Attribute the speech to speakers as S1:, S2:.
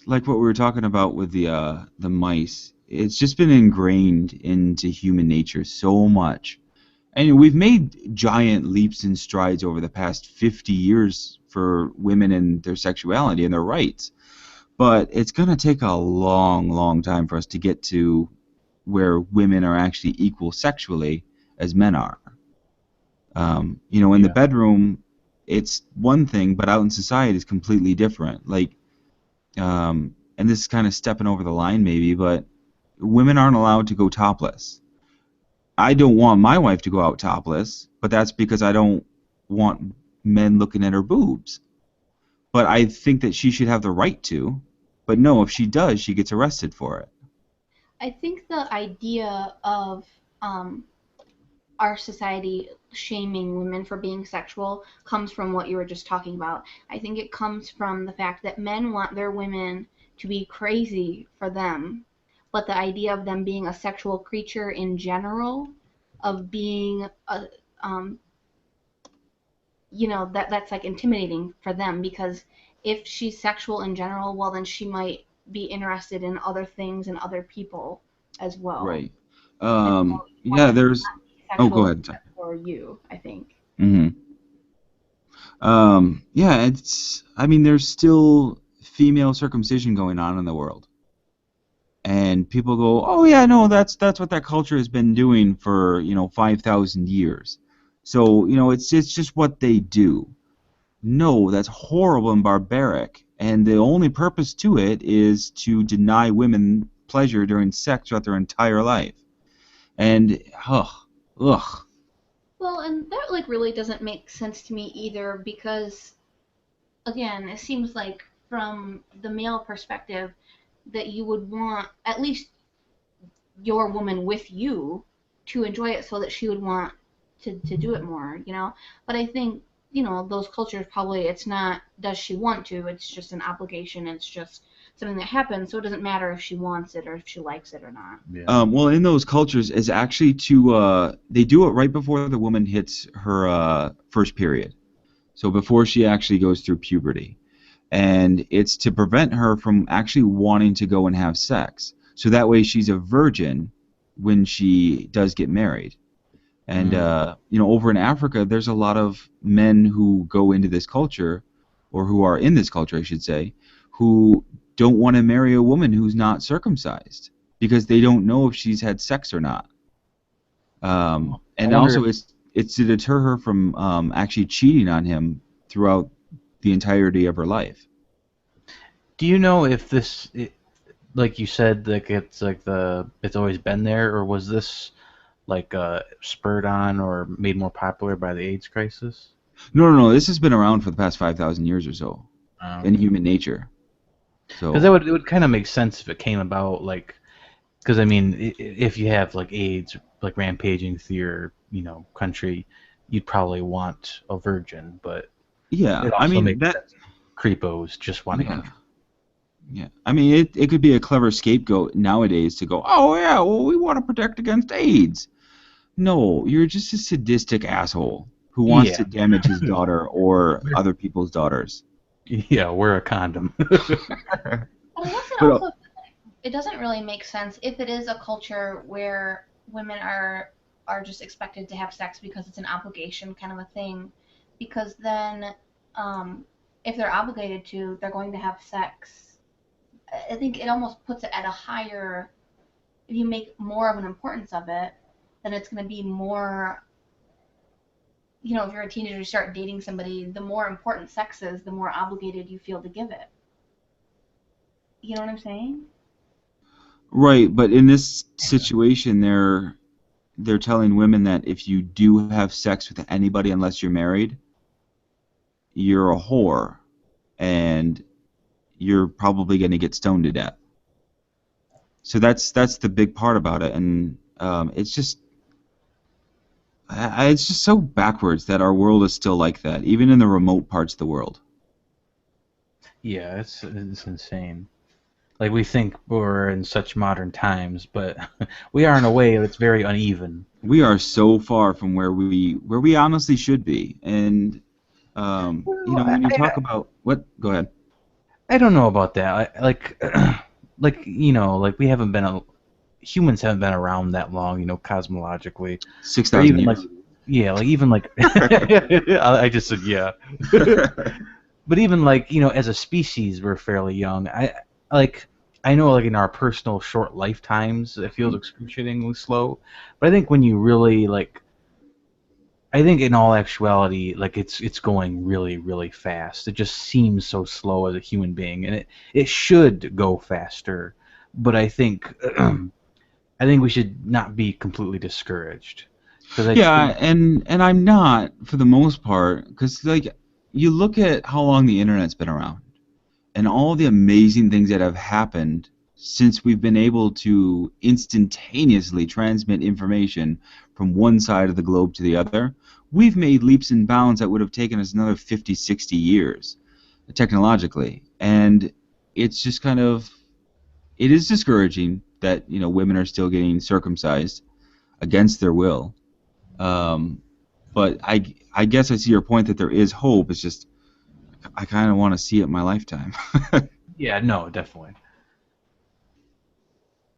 S1: like what we were talking about with the mice. It's just been ingrained into human nature so much. And we've made giant leaps and strides over the past 50 years for women and their sexuality and their rights. But it's going to take a long, long time for us to get to where women are actually equal sexually as men are. In the
S2: Yeah.
S1: bedroom, it's one thing, but out in society, it's completely different. And this is kind of stepping over the line maybe, but women aren't allowed to go topless. I don't want my wife to go out topless, but that's because I don't want men looking at her boobs. But I think that she should have the right to. But no, if she does, she gets arrested for it.
S3: I think the idea of um, our society shaming women for being sexual comes from what you were just talking about. I think it comes from the fact that men want their women to be crazy for them, but the idea of them being a sexual creature in general, of being a, um, that's like intimidating for them because if she's sexual in general, well then she might be interested in other things and other people as well.
S1: Right.
S3: And so you want
S1: Yeah,
S3: them to
S1: there's.
S3: not be
S1: Oh, go
S3: sexual
S1: ahead.
S3: except for you, I think.
S1: Mm-hmm. Yeah, I mean, there's still female circumcision going on in the world. And people go, oh yeah, no, that's what that culture has been doing for 5,000 years. So it's just what they do. No, that's horrible and barbaric, and the only purpose to it is to deny women pleasure during sex throughout their entire life. And ugh, ugh.
S3: Well, and that like really doesn't make sense to me either because again, it seems like from the male perspective that you would want at least your woman with you to enjoy it so that she would want to do it more. But I think, those cultures probably it's not does she want to, it's just an obligation, it's just something that happens, so it doesn't matter if she wants it or if she likes it or not.
S2: Yeah.
S1: Well, in those cultures, is actually to they do it right before the woman hits her first period, so before she actually goes through puberty, and it's to prevent her from actually wanting to go and have sex, so that way she's a virgin when she does get married. And
S2: Mm.
S1: over in Africa, there's a lot of men who go into this culture, or who are in this culture, I should say, who don't want to marry a woman who's not circumcised because they don't know if she's had sex or not.
S2: I
S1: And
S2: wonder
S1: also,
S2: if
S1: it's to deter her from actually cheating on him throughout the entirety of her life.
S2: do you know if like you said, like it's like it's always been there, or was this like spurred on or made more popular by the AIDS crisis?
S1: No, no, no. This has been around for the past 5,000 years or so in
S2: Okay.
S1: human nature.
S2: Because
S1: So
S2: it would kind of make sense if it came about like, because I mean, if you have like AIDS like rampaging through your country, you'd probably want a virgin, but
S1: yeah,
S2: it
S1: I
S2: also
S1: mean
S2: makes
S1: that.
S2: sense. Creepos just want to
S1: Yeah.
S2: control.
S1: Yeah, I mean it could be a clever scapegoat nowadays to go, oh yeah, well we want to protect against AIDS. No, you're just a sadistic asshole who wants to
S2: Yeah,
S1: damage his daughter or other people's daughters.
S2: yeah, wear a condom.
S3: But I guess it
S1: But
S3: also it doesn't really make sense if it is a culture where women are just expected to have sex because it's an obligation kind of a thing. Because then, um, if they're obligated to, they're going to have sex. I think it almost puts it at a higher. If you make more of an importance of it, then it's going to be more. If you're a teenager, you start dating somebody, the more important sex is, the more obligated you feel to give it. You know what I'm saying?
S1: right, but in this situation, they're telling women that if you do have sex with anybody unless you're married, you're a whore, and you're probably going to get stoned to death. So that's the big part about it, and it's just so backwards that our world is still like that, even in the remote parts of the world.
S2: Yeah, it's insane. Like we think we're in such modern times, but we are in a way that's very uneven.
S1: We are so far from where we honestly should be, and
S2: Well,
S1: when you talk about what, go ahead.
S2: I don't know about that. Like like we haven't been humans haven't been around that long, cosmologically,
S1: Six
S2: or
S1: thousand
S2: even like
S1: years.
S2: yeah, like even like I just said yeah, but even like as a species, we're fairly young. Like I know like in our personal short lifetimes, it feels excruciatingly slow, but I think when you really like I think in all actuality, like it's going really, really fast. It just seems so slow as a human being, and it should go faster. But I think I think we should not be completely discouraged because I
S1: Yeah,
S2: think
S1: and I'm not for the most part, because like you look at how long the internet's been around and all the amazing things that have happened since we've been able to instantaneously transmit information from one side of the globe to the other. We've made leaps and bounds that would have taken us another 50, 60 years technologically. And it's just kind of, it is discouraging that, women are still getting circumcised against their will. Um, but I guess I see your point that there is hope. It's just I kind of want to see it in my lifetime.
S2: yeah, no, definitely.